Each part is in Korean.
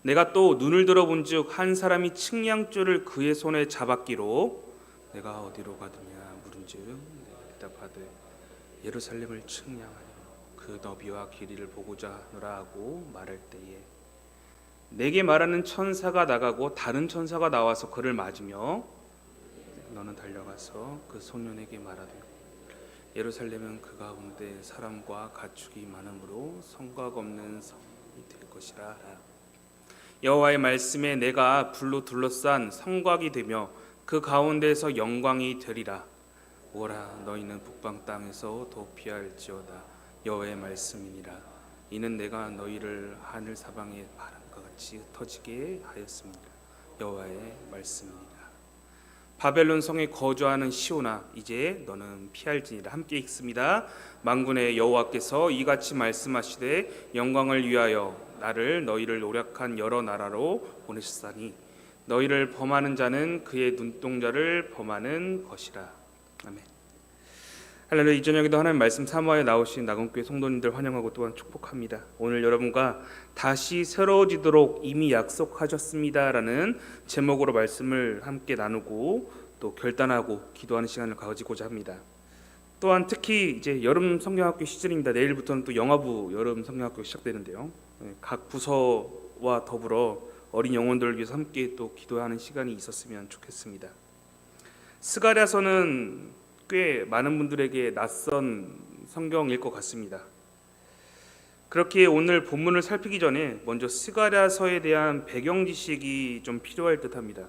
내가 또 눈을 들어본즉 한 사람이 측량줄을 그의 손에 잡았기로 내가 어디로 가느냐 물은즉 내가 대답하되 예루살렘을 측량하여 그 너비와 길이를 보고자 하노라 하고 말할 때에 내게 말하는 천사가 나가고 다른 천사가 나와서 그를 맞으며 너는 달려가서 그 소년에게 말하되 예루살렘은 그 가운데 사람과 가축이 많으므로 성곽 없는 성이 될 것이라 하라. 여호와의 말씀에 내가 불로 둘러싼 성곽이 되며 그 가운데에서 영광이 되리라. 오라 너희는 북방 땅에서 도피할지어다. 여호와의 말씀이니라. 이는 내가 너희를 하늘 사방에 바람과 같이 흩어지게 하였습니다. 여호와의 말씀이니라. 바벨론 성에 거주하는 시온아 이제 너는 피할지니라. 함께 읽습니다. 만군의 여호와께서 이같이 말씀하시되 영광을 위하여 나를 너희를 노력한 여러 나라로 보내셨사니 너희를 범하는 자는 그의 눈동자를 범하는 것이라. 아멘. 할렐루야. 이 저녁에도 하나님 말씀 사모하여 나오신 나금교회 성도님들 환영하고 또한 축복합니다. 오늘 여러분과 다시 새로워지도록 이미 약속하셨습니다라는 제목으로 말씀을 함께 나누고 또 결단하고 기도하는 시간을 가지고자 합니다. 또한 특히 이제 여름 성경학교 시즌입니다. 내일부터는 또 영화부 여름 성경학교 시작되는데요. 각 부서와 더불어 어린 영혼들을 위해서 함께 또 기도하는 시간이 있었으면 좋겠습니다. 스가랴서는 꽤 많은 분들에게 낯선 성경일 것 같습니다. 그렇게 오늘 본문을 살피기 전에 먼저 스가랴서에 대한 배경 지식이 좀 필요할 듯합니다.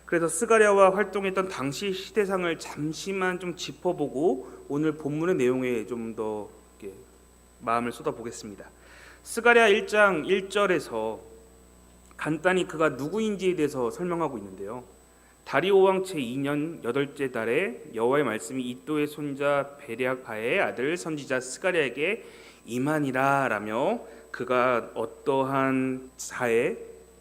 그래서 스가랴와 활동했던 당시 시대상을 잠시만 좀 짚어보고 오늘 본문의 내용에 좀 더 마음을 쏟아보겠습니다. 스가랴 1장 1절에서 간단히 그가 누구인지에 대해서 설명하고 있는데요. 다리오 왕 제2년 8째 달에 여호와의 말씀이 이도의 손자 베랴가의 아들 선지자 스가랴에게 임하니라 라며 그가 어떠한 자의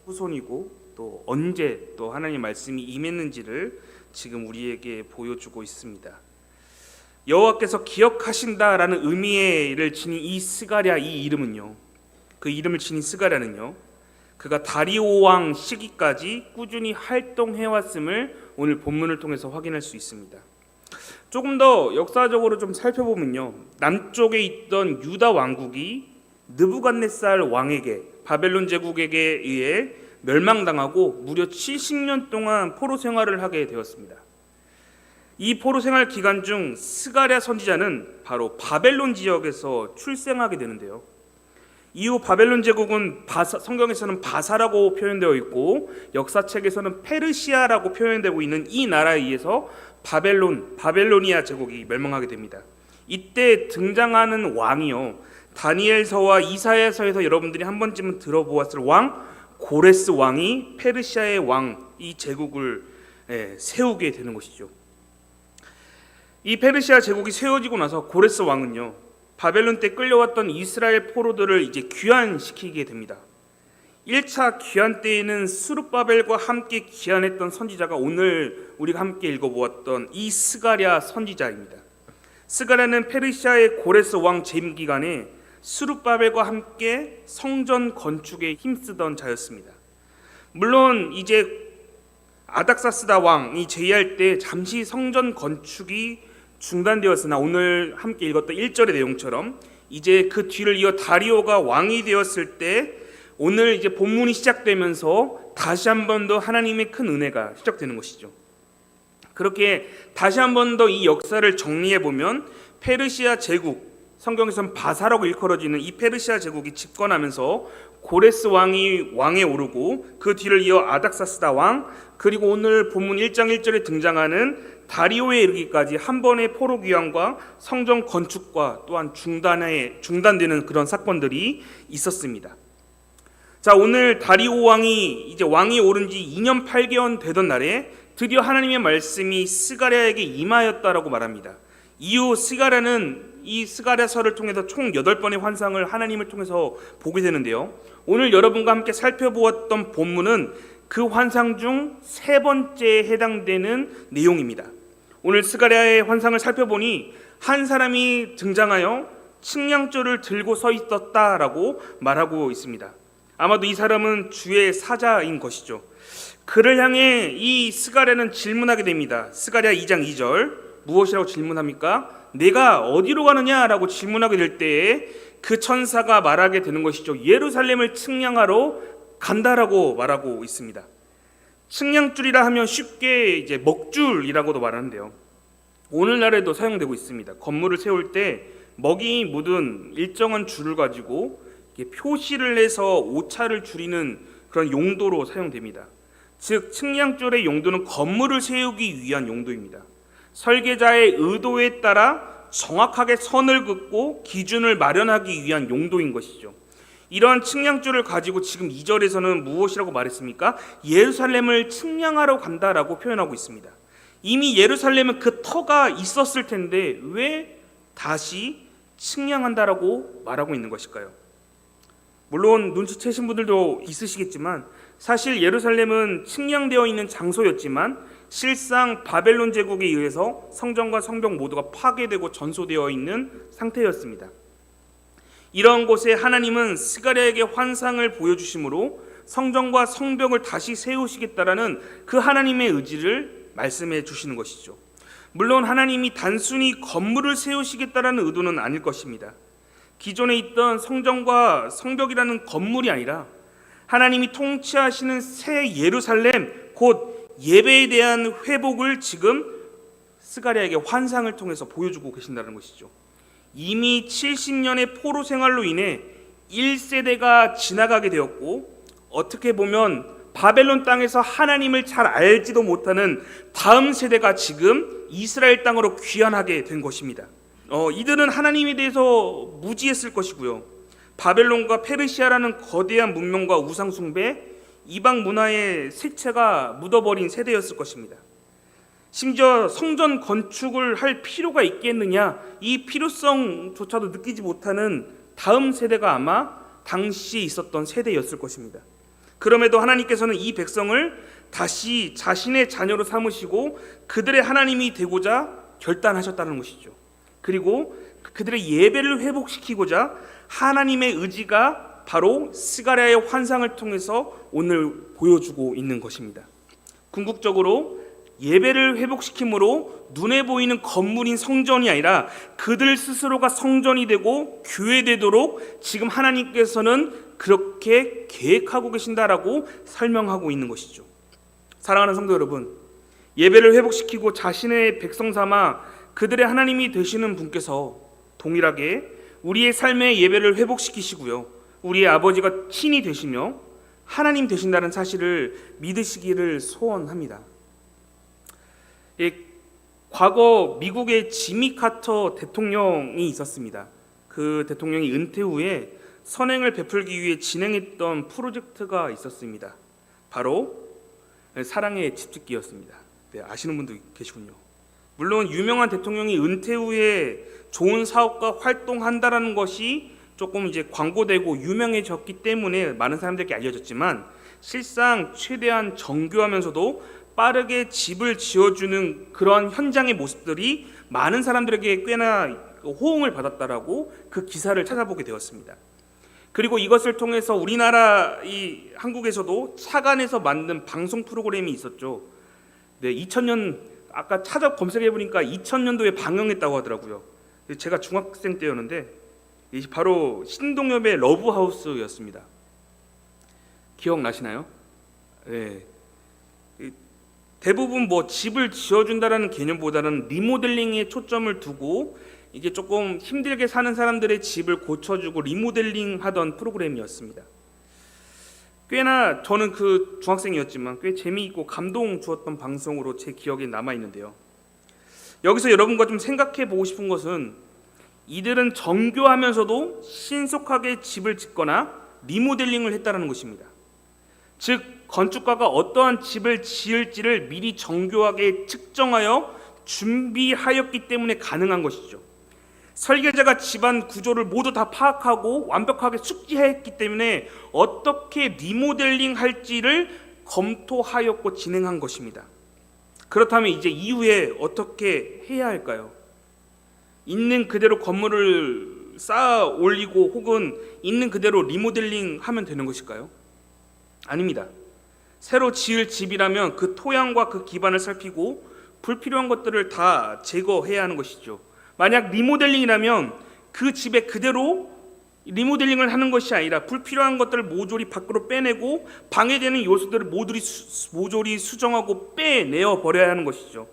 후손이고 또 언제 또 하나님의 말씀이 임했는지를 지금 우리에게 보여주고 있습니다. 여호와께서 기억하신다라는 의미를 지닌 이 스가랴 이 이름은요. 그 이름을 지닌 스가랴는요. 그가 다리오 왕 시기까지 꾸준히 활동해왔음을 오늘 본문을 통해서 확인할 수 있습니다. 조금 더 역사적으로 좀 살펴보면요. 남쪽에 있던 유다 왕국이 느부갓네살 왕에게 바벨론 제국에게 의해 멸망당하고 무려 70년 동안 포로 생활을 하게 되었습니다. 이 포로 생활 기간 중 스가랴 선지자는 바로 바벨론 지역에서 출생하게 되는데요. 이후 바벨론 제국은 성경에서는 바사라고 표현되어 있고 역사책에서는 페르시아라고 표현되고 있는 이 나라에 의해서 바벨로니아 제국이 멸망하게 됩니다. 이때 등장하는 왕이요. 다니엘서와 이사야서에서 여러분들이 한 번쯤은 들어보았을 왕 고레스 왕이 페르시아의 왕 이 제국을 세우게 되는 것이죠. 이 페르시아 제국이 세워지고 나서 고레스 왕은요. 바벨론 때 끌려왔던 이스라엘 포로들을 이제 귀환시키게 됩니다. 1차 귀환 때에는 스룹바벨과 함께 귀환했던 선지자가 오늘 우리가 함께 읽어보았던 이 스가랴 선지자입니다. 스가랴는 페르시아의 고레스 왕 재임 기간에 스룹바벨과 함께 성전 건축에 힘쓰던 자였습니다. 물론 이제 아닥사스다 왕이 제위할 때 잠시 성전 건축이 중단되었으나 오늘 함께 읽었던 1절의 내용처럼 이제 그 뒤를 이어 다리오가 왕이 되었을 때 오늘 이제 본문이 시작되면서 다시 한 번 더 하나님의 큰 은혜가 시작되는 것이죠. 그렇게 다시 한 번 더 이 역사를 정리해 보면 페르시아 제국, 성경에서는 바사라고 일컬어지는 이 페르시아 제국이 집권하면서 고레스 왕이 왕에 오르고 그 뒤를 이어 아닥사스다 왕, 그리고 오늘 본문 1장 1절에 등장하는 다리오에 이르기까지 한 번의 포로 귀환과 성전 건축과 또한 중단되는 그런 사건들이 있었습니다. 자, 오늘 다리오 왕이 이제 왕이 오른 지 2년 8개월 되던 날에 드디어 하나님의 말씀이 스가랴에게 임하였다라고 말합니다. 이후 스가랴는 이 스가랴서를 통해서 총 8번의 환상을 하나님을 통해서 보게 되는데요. 오늘 여러분과 함께 살펴보았던 본문은 그 환상 중 3번째에 해당되는 내용입니다. 오늘 스가랴의 환상을 살펴보니 한 사람이 등장하여 측량줄을 들고 서 있었다라고 말하고 있습니다. 아마도 이 사람은 주의 사자인 것이죠. 그를 향해 이 스가랴는 질문하게 됩니다. 스가랴 2장 2절 무엇이라고 질문합니까? 내가 어디로 가느냐라고 질문하게 될 때에 그 천사가 말하게 되는 것이죠. 예루살렘을 측량하러 간다라고 말하고 있습니다. 측량줄이라 하면 쉽게 이제 먹줄이라고도 말하는데요. 오늘날에도 사용되고 있습니다. 건물을 세울 때 먹이 묻은 일정한 줄을 가지고 표시를 해서 오차를 줄이는 그런 용도로 사용됩니다. 즉 측량줄의 용도는 건물을 세우기 위한 용도입니다. 설계자의 의도에 따라 정확하게 선을 긋고 기준을 마련하기 위한 용도인 것이죠. 이러한 측량줄을 가지고 지금 2절에서는 무엇이라고 말했습니까? 예루살렘을 측량하러 간다라고 표현하고 있습니다. 이미 예루살렘은 그 터가 있었을 텐데 왜 다시 측량한다라고 말하고 있는 것일까요? 물론 눈치채신 분들도 있으시겠지만 사실 예루살렘은 측량되어 있는 장소였지만 실상 바벨론 제국에 의해서 성전과 성벽 모두가 파괴되고 전소되어 있는 상태였습니다. 이런 곳에 하나님은 스가랴에게 환상을 보여주심으로 성전과 성벽을 다시 세우시겠다라는 그 하나님의 의지를 말씀해 주시는 것이죠. 물론 하나님이 단순히 건물을 세우시겠다라는 의도는 아닐 것입니다. 기존에 있던 성전과 성벽이라는 건물이 아니라 하나님이 통치하시는 새 예루살렘, 곧 예배에 대한 회복을 지금 스가랴에게 환상을 통해서 보여주고 계신다는 것이죠. 이미 70년의 포로 생활로 인해 1세대가 지나가게 되었고 어떻게 보면 바벨론 땅에서 하나님을 잘 알지도 못하는 다음 세대가 지금 이스라엘 땅으로 귀환하게 된 것입니다. 이들은 하나님에 대해서 무지했을 것이고요. 바벨론과 페르시아라는 거대한 문명과 우상 숭배, 이방 문화의 색채가 묻어버린 세대였을 것입니다. 심지어 성전 건축을 할 필요가 있겠느냐, 이 필요성조차도 느끼지 못하는 다음 세대가 아마 당시에 있었던 세대였을 것입니다. 그럼에도 하나님께서는 이 백성을 다시 자신의 자녀로 삼으시고 그들의 하나님이 되고자 결단하셨다는 것이죠. 그리고 그들의 예배를 회복시키고자 하나님의 의지가 바로 스가랴의 환상을 통해서 오늘 보여주고 있는 것입니다. 궁극적으로 예배를 회복시킴으로 눈에 보이는 건물인 성전이 아니라 그들 스스로가 성전이 되고 교회되도록 지금 하나님께서는 그렇게 계획하고 계신다라고 설명하고 있는 것이죠. 사랑하는 성도 여러분, 예배를 회복시키고 자신의 백성 삼아 그들의 하나님이 되시는 분께서 동일하게 우리의 삶의 예배를 회복시키시고요, 우리의 아버지가 신이 되시며 하나님 되신다는 사실을 믿으시기를 소원합니다. 과거 미국의 지미 카터 대통령이 있었습니다. 그 대통령이 은퇴 후에 선행을 베풀기 위해 진행했던 프로젝트가 있었습니다. 바로 사랑의 집짓기였습니다. 네, 아시는 분도 계시군요. 물론 유명한 대통령이 은퇴 후에 좋은 사업과 활동한다라는 것이 조금 이제 광고되고 유명해졌기 때문에 많은 사람들에게 알려졌지만 실상 최대한 정교하면서도 빠르게 집을 지어주는 그런 현장의 모습들이 많은 사람들에게 꽤나 호응을 받았다라고 그 기사를 찾아보게 되었습니다. 그리고 이것을 통해서 우리나라 한국에서도 차관에서 만든 방송 프로그램이 있었죠. 네, 2000년 아까 찾아 검색해 보니까 2000년도에 방영했다고 하더라고요. 제가 중학생 때였는데 바로 신동엽의 러브하우스였습니다. 기억나시나요? 네. 대부분 집을 지어준다라는 개념보다는 리모델링에 초점을 두고 이게 조금 힘들게 사는 사람들의 집을 고쳐주고 리모델링하던 프로그램이었습니다. 꽤나 저는 그 중학생이었지만 꽤 재미있고 감동 주었던 방송으로 제 기억에 남아 있는데요. 여기서 여러분과 좀 생각해 보고 싶은 것은 이들은 정교하면서도 신속하게 집을 짓거나 리모델링을 했다는 것입니다. 즉 건축가가 어떠한 집을 지을지를 미리 정교하게 측정하여 준비하였기 때문에 가능한 것이죠. 설계자가 집안 구조를 모두 다 파악하고 완벽하게 숙지했기 때문에 어떻게 리모델링 할지를 검토하였고 진행한 것입니다. 그렇다면 이제 이후에 어떻게 해야 할까요? 있는 그대로 건물을 쌓아 올리고 혹은 있는 그대로 리모델링 하면 되는 것일까요? 아닙니다. 새로 지을 집이라면 그 토양과 그 기반을 살피고 불필요한 것들을 다 제거해야 하는 것이죠. 만약 리모델링이라면 그 집에 그대로 리모델링을 하는 것이 아니라 불필요한 것들을 모조리 밖으로 빼내고 방해되는 요소들을 모조리 수정하고 빼내어 버려야 하는 것이죠.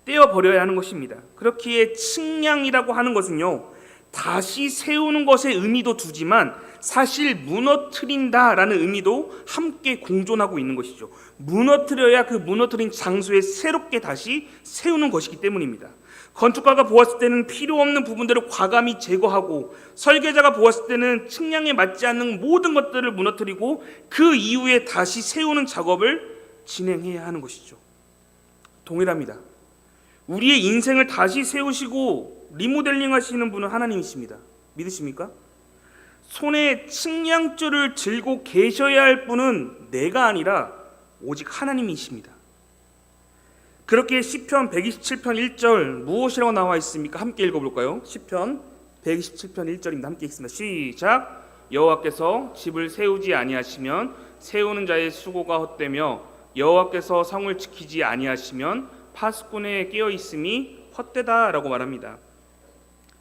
떼어 버려야 하는 것입니다. 그렇기에 측량이라고 하는 것은요, 다시 세우는 것의 의미도 두지만 사실 무너뜨린다라는 의미도 함께 공존하고 있는 것이죠. 무너뜨려야 그 무너뜨린 장소에 새롭게 다시 세우는 것이기 때문입니다. 건축가가 보았을 때는 필요 없는 부분들을 과감히 제거하고, 설계자가 보았을 때는 측량에 맞지 않는 모든 것들을 무너뜨리고 그 이후에 다시 세우는 작업을 진행해야 하는 것이죠. 동일합니다. 우리의 인생을 다시 세우시고 리모델링 하시는 분은 하나님이십니다. 믿으십니까? 손에 측량줄을 들고 계셔야 할 분은 내가 아니라 오직 하나님이십니다. 그렇게 시편 127편 1절 무엇이라고 나와 있습니까? 함께 읽어볼까요? 시편 127편 1절입니다. 함께 읽습니다. 시작. 여호와께서 집을 세우지 아니하시면 세우는 자의 수고가 헛되며 여호와께서 성을 지키지 아니하시면 파수꾼에 깨어 있음이 헛되다라고 말합니다.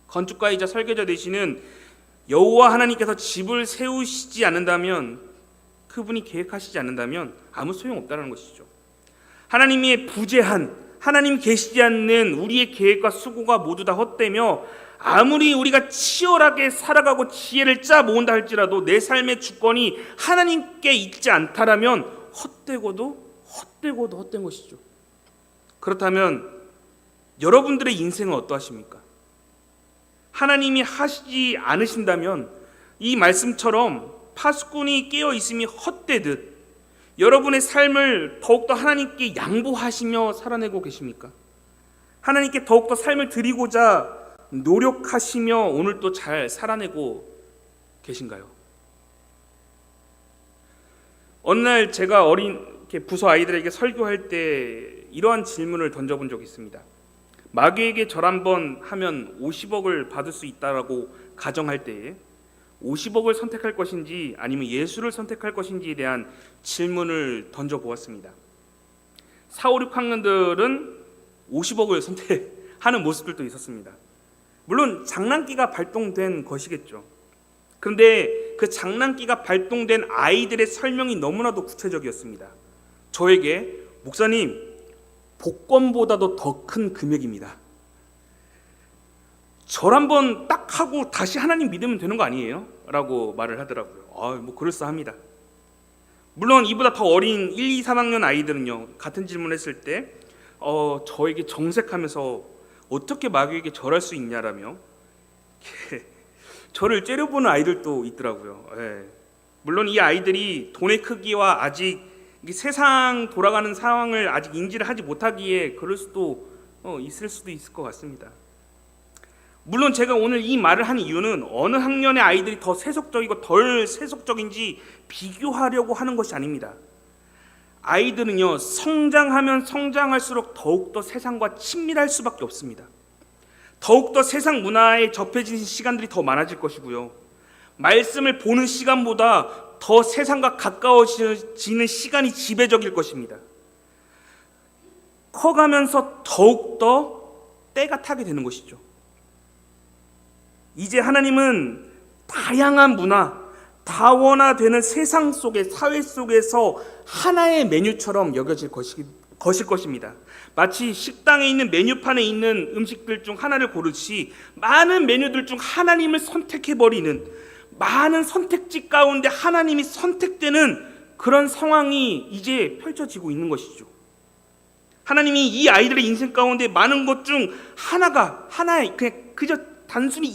건축가이자 설계자 되시는 여호와 하나님께서 집을 세우시지 않는다면, 그분이 계획하시지 않는다면 아무 소용없다는 것이죠. 하나님의 부재한, 하나님 계시지 않는 우리의 계획과 수고가 모두 다 헛되며, 아무리 우리가 치열하게 살아가고 지혜를 짜 모은다 할지라도 내 삶의 주권이 하나님께 있지 않다라면 헛되고도 헛된 것이죠. 그렇다면 여러분들의 인생은 어떠하십니까? 하나님이 하시지 않으신다면 이 말씀처럼 파수꾼이 깨어 있음이 헛되듯 여러분의 삶을 더욱더 하나님께 양보하시며 살아내고 계십니까? 하나님께 더욱더 삶을 드리고자 노력하시며 오늘 또 잘 살아내고 계신가요? 어느 날 제가 어린 부서 아이들에게 설교할 때 이러한 질문을 던져본 적이 있습니다. 마귀에게 절 한번 하면 50억을 받을 수 있다라고 가정할 때에 50억을 선택할 것인지 아니면 예수를 선택할 것인지에 대한 질문을 던져보았습니다. 4, 5, 6학년들은 50억을 선택하는 모습들도 있었습니다. 물론 장난기가 발동된 것이겠죠. 그런데 그 장난기가 발동된 아이들의 설명이 너무나도 구체적이었습니다. 저에게 목사님, 복권보다도 더 큰 금액입니다. 절 한번 딱 하고 다시 하나님 믿으면 되는 거 아니에요? 라고 말을 하더라고요. 뭐 그럴싸합니다. 물론 이보다 더 어린 1, 2, 3학년 아이들은요, 같은 질문했을 때 저에게 정색하면서 어떻게 마귀에게 절할 수 있냐라며 저를 째려보는 아이들도 있더라고요. 물론 이 아이들이 돈의 크기와 아직 세상 돌아가는 상황을 아직 인지를 하지 못하기에 그럴 수도 있을 수도 있을 것 같습니다. 물론 제가 오늘 이 말을 한 이유는 어느 학년의 아이들이 더 세속적이고 덜 세속적인지 비교하려고 하는 것이 아닙니다. 아이들은요, 성장하면 성장할수록 더욱더 세상과 친밀할 수밖에 없습니다. 더욱더 세상 문화에 접해지는 시간들이 더 많아질 것이고요, 말씀을 보는 시간보다 더 세상과 가까워지는 시간이 지배적일 것입니다. 커가면서 더욱더 때가 타게 되는 것이죠. 이제 하나님은 다양한 문화, 다원화되는 세상 속의 사회 속에서 하나의 메뉴처럼 여겨질 것일 것입니다. 마치 식당에 있는 메뉴판에 있는 음식들 중 하나를 고르듯이 많은 메뉴들 중 하나님을 선택해버리는, 많은 선택지 가운데 하나님이 선택되는 그런 상황이 이제 펼쳐지고 있는 것이죠. 하나님이 이 아이들의 인생 가운데 많은 것 중 하나의 그저 단순히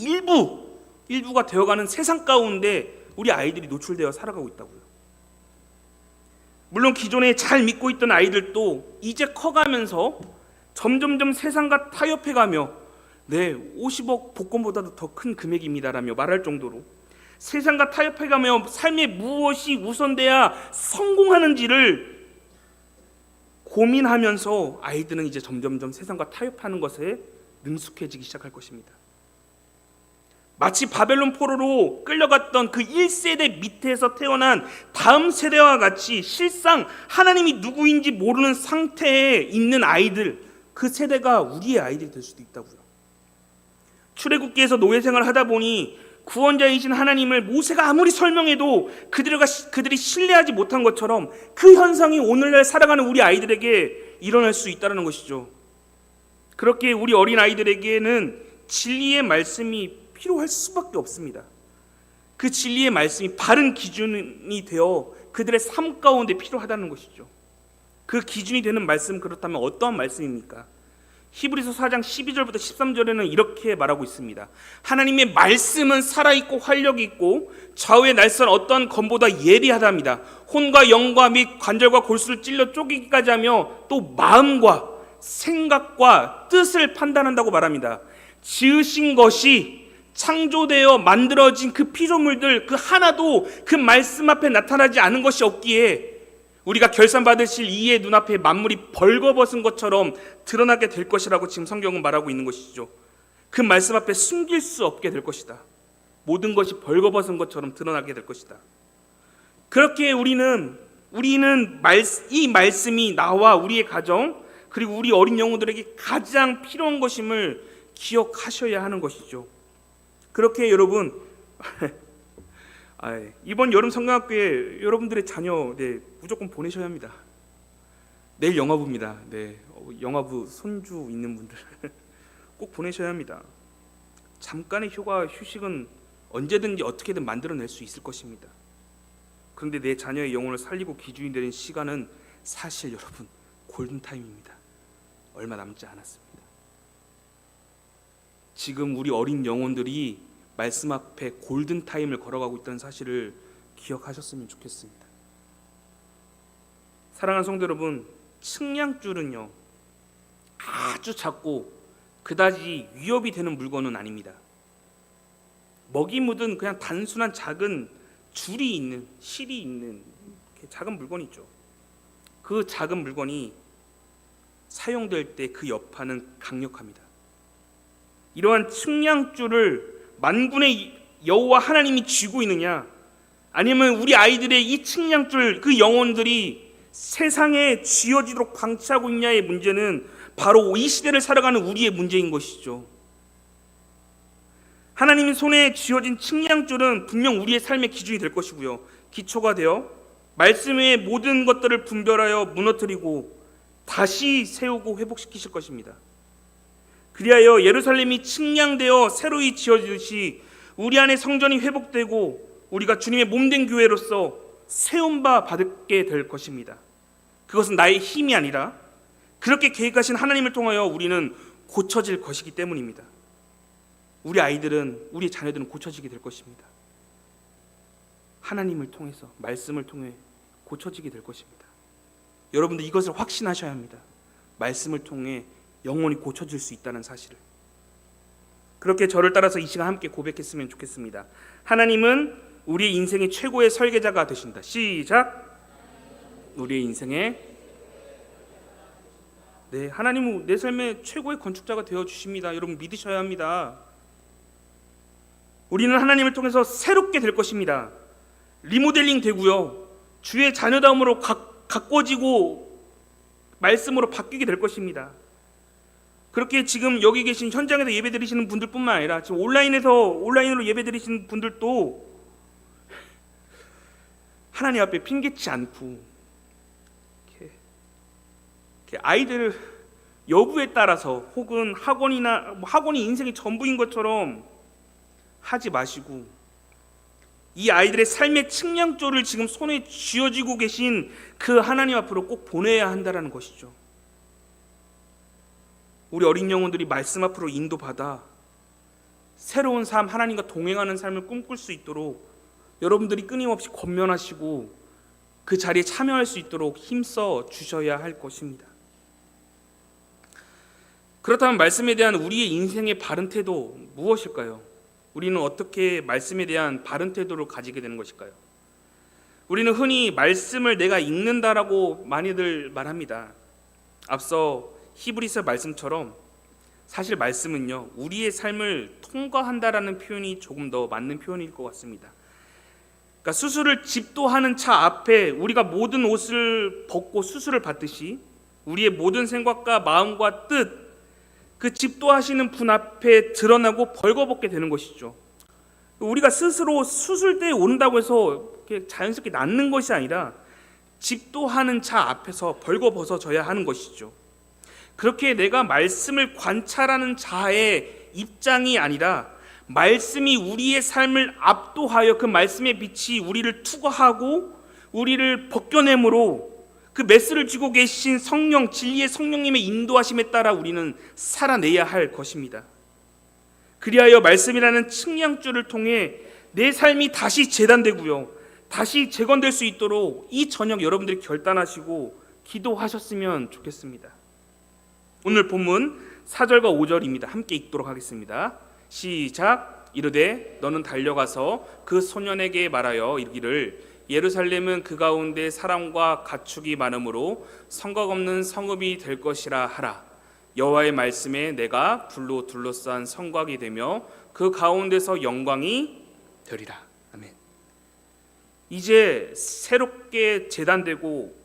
일부가 되어가는 세상 가운데 우리 아이들이 노출되어 살아가고 있다고요. 물론 기존에 잘 믿고 있던 아이들도 이제 커가면서 점점점 세상과 타협해가며 50억 복권보다도 더 큰 금액입니다라며 말할 정도로 세상과 타협해가며 삶에 무엇이 우선돼야 성공하는지를 고민하면서 아이들은 이제 점점점 세상과 타협하는 것에 능숙해지기 시작할 것입니다. 마치 바벨론 포로로 끌려갔던 그 1세대 밑에서 태어난 다음 세대와 같이 실상 하나님이 누구인지 모르는 상태에 있는 아이들, 그 세대가 우리의 아이들이 될 수도 있다고요. 출애굽기에서 노예 생활을 하다 보니 구원자이신 하나님을 모세가 아무리 설명해도 그들이 신뢰하지 못한 것처럼 그 현상이 오늘날 살아가는 우리 아이들에게 일어날 수 있다는 것이죠. 그렇게 우리 어린 아이들에게는 진리의 말씀이 필요할 수밖에 없습니다. 그 진리의 말씀이 바른 기준이 되어 그들의 삶 가운데 필요하다는 것이죠. 그 기준이 되는 말씀, 그렇다면 어떠한 말씀입니까? 히브리서 4장 12절부터 13절에는 이렇게 말하고 있습니다. 하나님의 말씀은 살아있고 활력이 있고 좌우의 날선 어떠한 검보다 예리하답니다. 혼과 영과 및 관절과 골수를 찔러 쪼개기까지 하며 또 마음과 생각과 뜻을 판단한다고 말합니다. 지으신 것이 창조되어 만들어진 그 피조물들 그 하나도 그 말씀 앞에 나타나지 않은 것이 없기에 우리가 결산받으실 이의 눈앞에 만물이 벌거벗은 것처럼 드러나게 될 것이라고 지금 성경은 말하고 있는 것이죠. 그 말씀 앞에 숨길 수 없게 될 것이다. 모든 것이 벌거벗은 것처럼 드러나게 될 것이다. 그렇게 우리는 이 말씀이 나와 우리의 가정 그리고 우리 어린 영혼들에게 가장 필요한 것임을 기억하셔야 하는 것이죠. 그렇게 여러분 이번 여름 성경학교에 여러분들의 자녀 무조건 보내셔야 합니다. 내일 영화부입니다. 영화부 손주 있는 분들 꼭 보내셔야 합니다. 잠깐의 휴식은 언제든지 어떻게든 만들어낼 수 있을 것입니다. 그런데 내 자녀의 영혼을 살리고 기준이 되는 시간은 사실 여러분 골든타임입니다. 얼마 남지 않았습니다. 지금 우리 어린 영혼들이 말씀 앞에 골든타임을 걸어가고 있다는 사실을 기억하셨으면 좋겠습니다. 사랑하는 성도 여러분, 측량줄은요 아주 작고 그다지 위협이 되는 물건은 아닙니다. 먹이 묻은 그냥 단순한 작은 줄이 있는 실이 있는 작은 물건이 있죠. 그 작은 물건이 사용될 때 그 여파는 강력합니다. 이러한 측량줄을 만군의 여호와 하나님이 쥐고 있느냐, 아니면 우리 아이들의 이 측량줄 그 영혼들이 세상에 쥐어지도록 방치하고 있냐의 문제는 바로 이 시대를 살아가는 우리의 문제인 것이죠. 하나님의 손에 쥐어진 측량줄은 분명 우리의 삶의 기준이 될 것이고요, 기초가 되어 말씀의 모든 것들을 분별하여 무너뜨리고 다시 세우고 회복시키실 것입니다. 그리하여 예루살렘이 측량되어 새로이 지어지듯이 우리 안에 성전이 회복되고 우리가 주님의 몸된 교회로서 세움바 받게 될 것입니다. 그것은 나의 힘이 아니라 그렇게 계획하신 하나님을 통하여 우리는 고쳐질 것이기 때문입니다. 우리 아이들은, 우리 자녀들은 고쳐지게 될 것입니다. 하나님을 통해서, 말씀을 통해 고쳐지게 될 것입니다. 여러분들 이것을 확신하셔야 합니다. 말씀을 통해 영혼이 고쳐질 수 있다는 사실을. 그렇게 저를 따라서 이 시간 함께 고백했으면 좋겠습니다. 하나님은 우리의 인생의 최고의 설계자가 되신다. 시작. 우리의 인생의 하나님은 내 삶의 최고의 건축자가 되어 주십니다. 여러분 믿으셔야 합니다. 우리는 하나님을 통해서 새롭게 될 것입니다. 리모델링 되고요, 주의 자녀다움으로 가꿔지고 말씀으로 바뀌게 될 것입니다. 그렇게 지금 여기 계신 현장에서 예배드리시는 분들뿐만 아니라 지금 온라인으로 예배드리시는 분들도 하나님 앞에 핑계치 않고 이렇게 아이들 여부에 따라서 혹은 학원이 인생의 전부인 것처럼 하지 마시고 이 아이들의 삶의 측량줄을 지금 손에 쥐어지고 계신 그 하나님 앞으로 꼭 보내야 한다는 것이죠. 우리 어린 영혼들이 말씀 앞으로 인도받아 새로운 삶, 하나님과 동행하는 삶을 꿈꿀 수 있도록 여러분들이 끊임없이 권면하시고 그 자리에 참여할 수 있도록 힘써 주셔야 할 것입니다. 그렇다면 말씀에 대한 우리의 인생의 바른 태도 무엇일까요? 우리는 어떻게 말씀에 대한 바른 태도를 가지게 되는 것일까요? 우리는 흔히 말씀을 내가 읽는다라고 많이들 말합니다. 앞서 히브리서 말씀처럼 사실 말씀은요, 우리의 삶을 통과한다라는 표현이 조금 더 맞는 표현일 것 같습니다. 그러니까 수술을 집도하는 차 앞에 우리가 모든 옷을 벗고 수술을 받듯이 우리의 모든 생각과 마음과 뜻, 그 집도하시는 분 앞에 드러나고 벌거벗게 되는 것이죠. 우리가 스스로 수술대에 오른다고 해서 자연스럽게 낫는 것이 아니라 집도하는 차 앞에서 벌거벗어져야 하는 것이죠. 그렇게 내가 말씀을 관찰하는 자의 입장이 아니라 말씀이 우리의 삶을 압도하여 그 말씀의 빛이 우리를 투과하고 우리를 벗겨내므로 그 메스를 쥐고 계신 성령, 진리의 성령님의 인도하심에 따라 우리는 살아내야 할 것입니다. 그리하여 말씀이라는 측량줄을 통해 내 삶이 다시 재단되고요, 다시 재건될 수 있도록 이 저녁 여러분들이 결단하시고 기도하셨으면 좋겠습니다. 오늘 본문 4절과 5절입니다. 함께 읽도록 하겠습니다. 시작. 이르되 너는 달려가서 그 소년에게 말하여 이르기를 예루살렘은 그 가운데 사람과 가축이 많으므로 성곽 없는 성읍이 될 것이라 하라. 여호와의 말씀에 내가 불로 둘러싼 성곽이 되며 그 가운데서 영광이 되리라. 아멘. 이제 새롭게 재단되고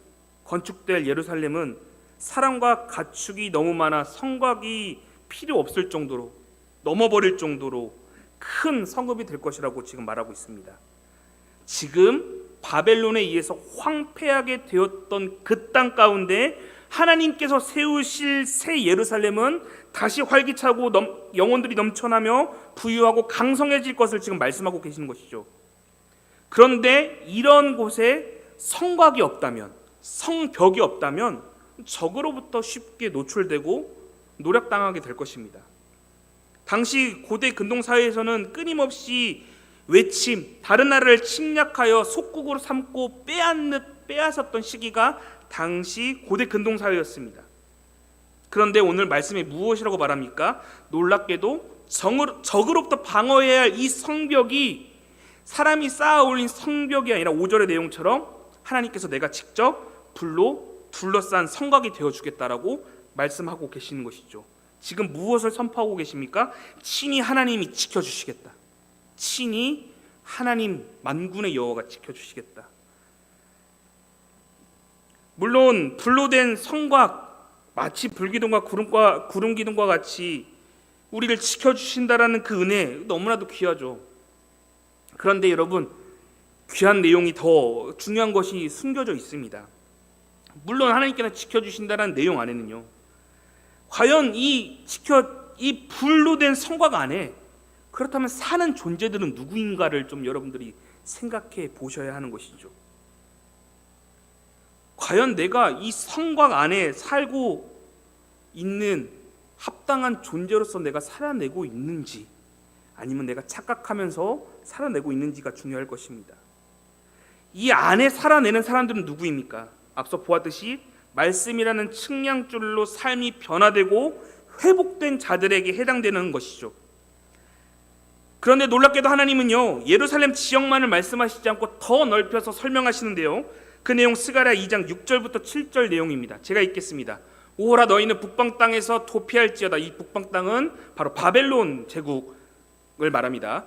건축될 예루살렘은 사람과 가축이 너무 많아 성곽이 필요 없을 정도로, 넘어버릴 정도로 큰 성읍이 될 것이라고 지금 말하고 있습니다. 지금 바벨론에 의해서 황폐하게 되었던 그 땅 가운데 하나님께서 세우실 새 예루살렘은 다시 활기차고 영혼들이 넘쳐나며 부유하고 강성해질 것을 지금 말씀하고 계시는 것이죠. 그런데 이런 곳에 성곽이 없다면, 성벽이 없다면 적으로부터 쉽게 노출되고 노략당하게 될 것입니다. 당시 고대 근동사회에서는 끊임없이 외침, 다른 나라를 침략하여 속국으로 삼고 빼앗았던 시기가 당시 고대 근동사회였습니다. 그런데 오늘 말씀이 무엇이라고 말합니까? 놀랍게도 적으로부터 방어해야 할 이 성벽이 사람이 쌓아 올린 성벽이 아니라 5절의 내용처럼 하나님께서 내가 직접 불로 둘러싼 성곽이 되어주겠다라고 말씀하고 계시는 것이죠. 지금 무엇을 선포하고 계십니까? 친히 하나님이 지켜주시겠다. 친히 하나님 만군의 여호와가 지켜주시겠다. 물론 불로 된 성곽, 마치 불기둥과 구름기둥과 같이 우리를 지켜주신다라는 그 은혜 너무나도 귀하죠. 그런데 여러분, 귀한 내용이 더 중요한 것이 숨겨져 있습니다. 물론 하나님께서 지켜주신다는 내용 안에는요, 과연 이 불로 된 성곽 안에 그렇다면 사는 존재들은 누구인가를 좀 여러분들이 생각해 보셔야 하는 것이죠. 과연 내가 이 성곽 안에 살고 있는 합당한 존재로서 내가 살아내고 있는지, 아니면 내가 착각하면서 살아내고 있는지가 중요할 것입니다. 이 안에 살아내는 사람들은 누구입니까? 앞서 보았듯이 말씀이라는 측량줄로 삶이 변화되고 회복된 자들에게 해당되는 것이죠. 그런데 놀랍게도 하나님은요, 예루살렘 지역만을 말씀하시지 않고 더 넓혀서 설명하시는데요, 그 내용 스가랴 2장 6절부터 7절 내용입니다. 제가 읽겠습니다. 오호라 너희는 북방 땅에서 도피할지어다. 이 북방 땅은 바로 바벨론 제국을 말합니다.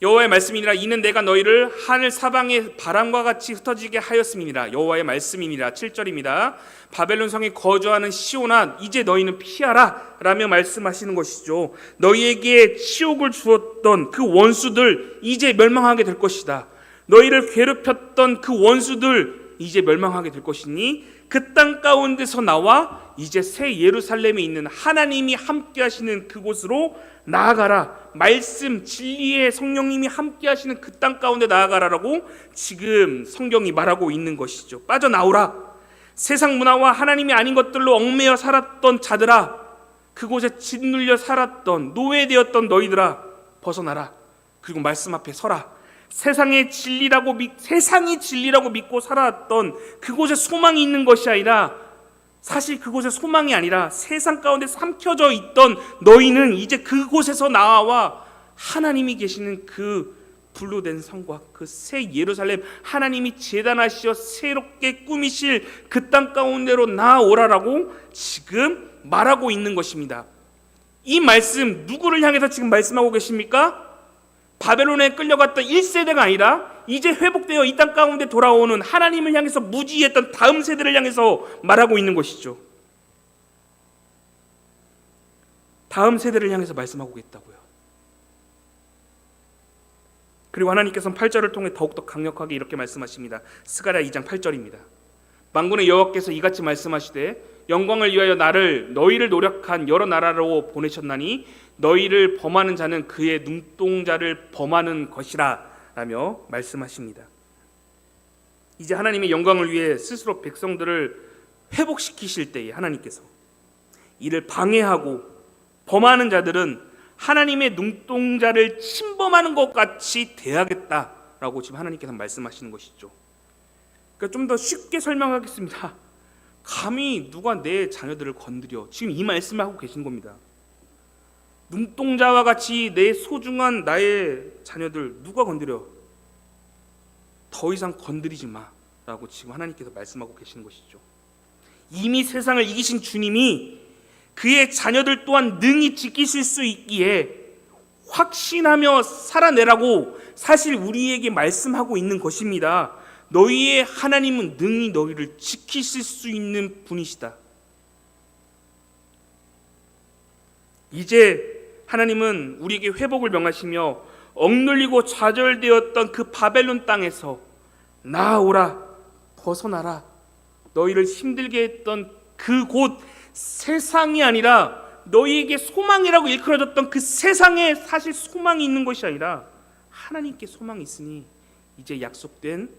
여호와의 말씀이니라. 이는 내가 너희를 하늘 사방의 바람과 같이 흩어지게 하였음이니라. 여호와의 말씀이니라. 7절입니다. 바벨론 성에 거주하는 시온아, 이제 너희는 피하라 라며 말씀하시는 것이죠. 너희에게 치욕을 주었던 그 원수들 이제 멸망하게 될 것이다. 너희를 괴롭혔던 그 원수들 이제 멸망하게 될 것이니 그 땅 가운데서 나와 이제 새 예루살렘에 있는 하나님이 함께 하시는 그곳으로 나아가라. 말씀, 진리의 성령님이 함께 하시는 그 땅 가운데 나아가라라고 지금 성경이 말하고 있는 것이죠. 빠져나오라. 세상 문화와 하나님이 아닌 것들로 얽매여 살았던 자들아, 그곳에 짓눌려 살았던 노예되었던 너희들아, 벗어나라. 그리고 말씀 앞에 서라. 세상이 진리라고 믿고 살아왔던 그곳에 소망이 있는 것이 아니라, 사실 그곳에 소망이 아니라 세상 가운데 삼켜져 있던 너희는 이제 그곳에서 나와 하나님이 계시는 그 불로 된 성곽, 그 새 예루살렘, 하나님이 제단하시어 새롭게 꾸미실 그 땅 가운데로 나아오라라고 지금 말하고 있는 것입니다. 이 말씀 누구를 향해서 지금 말씀하고 계십니까? 바벨론에 끌려갔던 1세대가 아니라 이제 회복되어 이 땅 가운데 돌아오는 하나님을 향해서 무지했던 다음 세대를 향해서 말하고 있는 것이죠. 다음 세대를 향해서 말씀하고 있다고요. 그리고 하나님께서는 8절을 통해 더욱더 강력하게 이렇게 말씀하십니다. 스가랴 2장 8절입니다. 만군의 여호와께서 이같이 말씀하시되 영광을 위하여 너희를 노력한 여러 나라로 보내셨나니 너희를 범하는 자는 그의 눈동자를 범하는 것이라 라며 말씀하십니다. 이제 하나님의 영광을 위해 스스로 백성들을 회복시키실 때에 하나님께서 이를 방해하고 범하는 자들은 하나님의 눈동자를 침범하는 것 같이 대하겠다라고 지금 하나님께서 말씀하시는 것이죠. 그러니까 좀 더 쉽게 설명하겠습니다. 감히 누가 내 자녀들을 건드려, 지금 이 말씀을 하고 계신 겁니다. 눈동자와 같이 내 소중한 나의 자녀들 누가 건드려? 더 이상 건드리지 마 라고 지금 하나님께서 말씀하고 계시는 것이죠. 이미 세상을 이기신 주님이 그의 자녀들 또한 능히 지키실 수 있기에 확신하며 살아내라고 사실 우리에게 말씀하고 있는 것입니다. 너희의 하나님은 능히 너희를 지키실 수 있는 분이시다. 이제 하나님은 우리에게 회복을 명하시며 억눌리고 좌절되었던 그 바벨론 땅에서 나아오라, 벗어나라. 너희를 힘들게 했던 그곳 세상이 아니라 너희에게 소망이라고 일컬어졌던 그 세상에 사실 소망이 있는 것이 아니라 하나님께 소망이 있으니 이제 약속된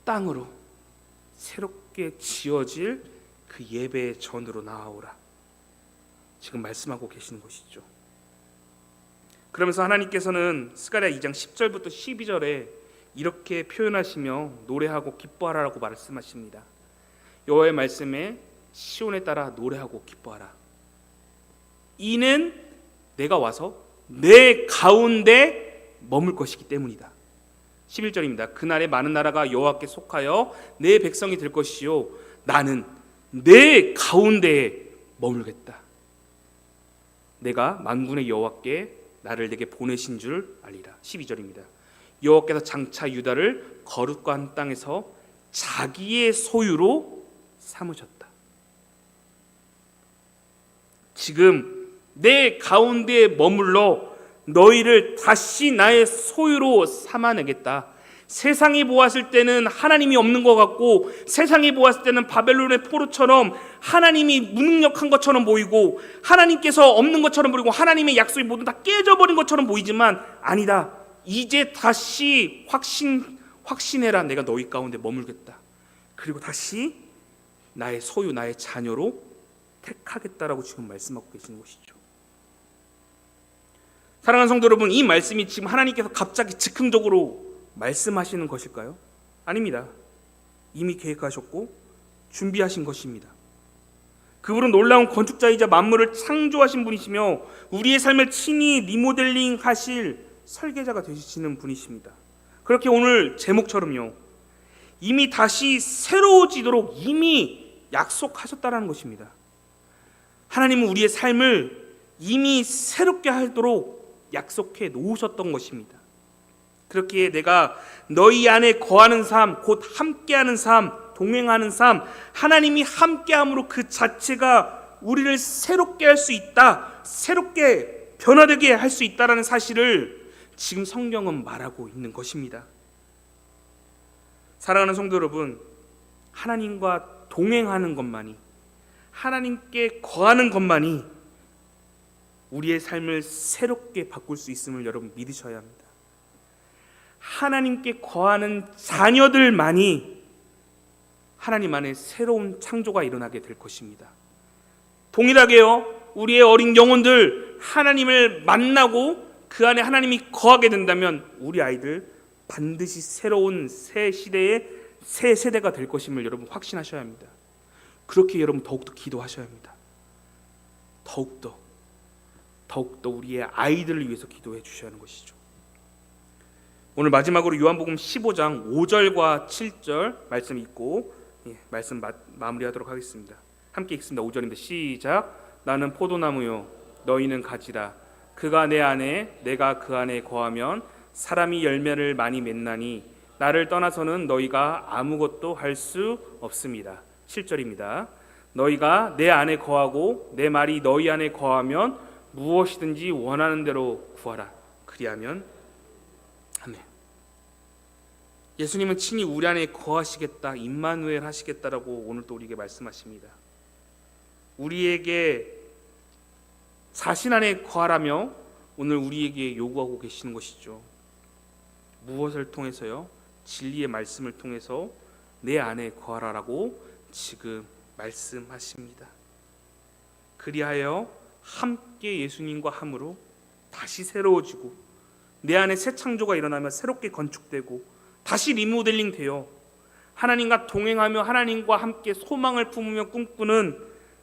땅으로 새롭게 지어질 그 예배의 전으로 나아오라. 지금 말씀하고 계시는 것이죠. 그러면서 하나님께서는 스가랴 2장 10절부터 12절에 이렇게 표현하시며 노래하고 기뻐하라라고 말씀하십니다. 여호와의 말씀에 시온에 따라 노래하고 기뻐하라. 이는 내가 와서 내 가운데 머물 것이기 때문이다. 11절입니다. 그날에 많은 나라가 여호와께 속하여 내 백성이 될 것이요 나는 내 가운데에 머물겠다. 내가 만군의 여호와께 나를 내게 보내신 줄 알리라. 12절입니다. 여호와께서 장차 유다를 거룩한 땅에서 자기의 소유로 삼으셨다. 지금 내 가운데에 머물러 너희를 다시 나의 소유로 삼아내겠다. 세상이 보았을 때는 하나님이 없는 것 같고, 세상이 보았을 때는 바벨론의 포로처럼 하나님이 무능력한 것처럼 보이고, 하나님께서 없는 것처럼 보이고, 하나님의 약속이 모두 다 깨져버린 것처럼 보이지만 아니다. 이제 다시 확신해라. 내가 너희 가운데 머물겠다. 그리고 다시 나의 소유, 나의 자녀로 택하겠다라고 지금 말씀하고 계시는 것이죠. 사랑하는 성도 여러분, 이 말씀이 지금 하나님께서 갑자기 즉흥적으로 말씀하시는 것일까요? 아닙니다. 이미 계획하셨고 준비하신 것입니다. 그분은 놀라운 건축자이자 만물을 창조하신 분이시며 우리의 삶을 친히 리모델링 하실 설계자가 되시는 분이십니다. 그렇게 오늘 제목처럼요, 이미 다시 새로워지도록 이미 약속하셨다는 것입니다. 하나님은 우리의 삶을 이미 새롭게 하도록 약속해 놓으셨던 것입니다. 그렇기에 내가 너희 안에 거하는 삶, 곧 함께하는 삶, 동행하는 삶, 하나님이 함께함으로 그 자체가 우리를 새롭게 할 수 있다, 새롭게 변화되게 할 수 있다라는 사실을 지금 성경은 말하고 있는 것입니다. 사랑하는 성도 여러분, 하나님과 동행하는 것만이, 하나님께 거하는 것만이 우리의 삶을 새롭게 바꿀 수 있음을 여러분 믿으셔야 합니다. 하나님께 거하는 자녀들만이 하나님 안에 새로운 창조가 일어나게 될 것입니다. 동일하게요, 우리의 어린 영혼들 하나님을 만나고 그 안에 하나님이 거하게 된다면 우리 아이들 반드시 새로운 새 시대의 새 세대가 될 것임을 여러분 확신하셔야 합니다. 그렇게 여러분 더욱더 기도하셔야 합니다. 더욱더 우리의 아이들을 위해서 기도해 주셔야 하는 것이죠. 오늘 마지막으로 요한복음 15장 5절과 7절 말씀 읽고 말씀 마무리하도록 하겠습니다. 함께 읽습니다. 5절입니다. 시작. 나는 포도나무요 너희는 가지라. 그가 내 안에 내가 그 안에 거하면 사람이 열매를 많이 맺나니 나를 떠나서는 너희가 아무것도 할 수 없습니다. 7절입니다. 너희가 내 안에 거하고 내 말이 너희 안에 거하면 무엇이든지 원하는 대로 구하라. 그리하면 아멘. 예수님은 친히 우리 안에 거하시겠다, 임마누엘 하시겠다라고 오늘 또 우리에게 말씀하십니다. 우리에게 자신 안에 거하라며 오늘 우리에게 요구하고 계시는 것이죠. 무엇을 통해서요? 진리의 말씀을 통해서 내 안에 거하라라고 지금 말씀하십니다. 그리하여 함께 예수님과 함으로 다시 새로워지고 내 안에 새 창조가 일어나며 새롭게 건축되고 다시 리모델링 되어 하나님과 동행하며 하나님과 함께 소망을 품으며 꿈꾸는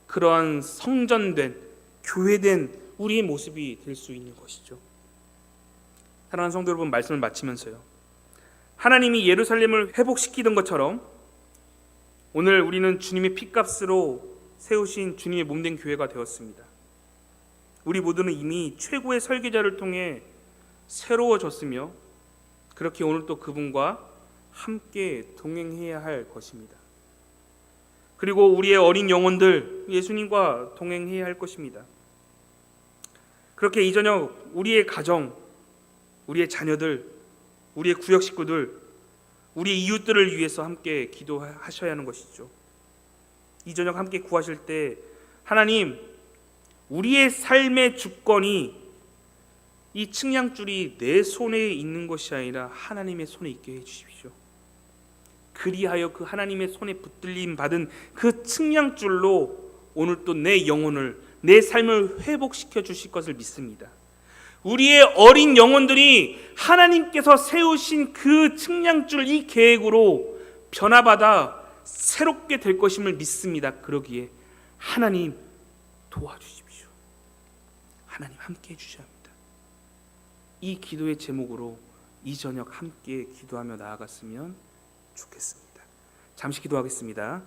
그러한 성전된 교회된 우리의 모습이 될 수 있는 것이죠. 사랑하는 성도 여러분, 말씀을 마치면서요, 하나님이 예루살렘을 회복시키던 것처럼 오늘 우리는 주님의 피값으로 세우신 주님의 몸된 교회가 되었습니다. 우리 모두는 이미 최고의 설계자를 통해 새로워졌으며 그렇게 오늘 또 그분과 함께 동행해야 할 것입니다. 그리고 우리의 어린 영혼들 예수님과 동행해야 할 것입니다. 그렇게 이 저녁 우리의 가정, 우리의 자녀들, 우리의 구역 식구들, 우리의 이웃들을 위해서 함께 기도하셔야 하는 것이죠. 이 저녁 함께 구하실 때 하나님, 우리의 삶의 주권이 이 측량줄이 내 손에 있는 것이 아니라 하나님의 손에 있게 해주십시오. 그리하여 그 하나님의 손에 붙들림 받은 그 측량줄로 오늘 또 내 영혼을, 내 삶을 회복시켜 주실 것을 믿습니다. 우리의 어린 영혼들이 하나님께서 세우신 그 측량줄, 이 계획으로 변화받아 새롭게 될 것임을 믿습니다. 그러기에 하나님 도와주십시오. 하나님 함께 해주셔야 합니다. 이 기도의 제목으로 이 저녁 함께 기도하며 나아갔으면 좋겠습니다. 잠시 기도하겠습니다.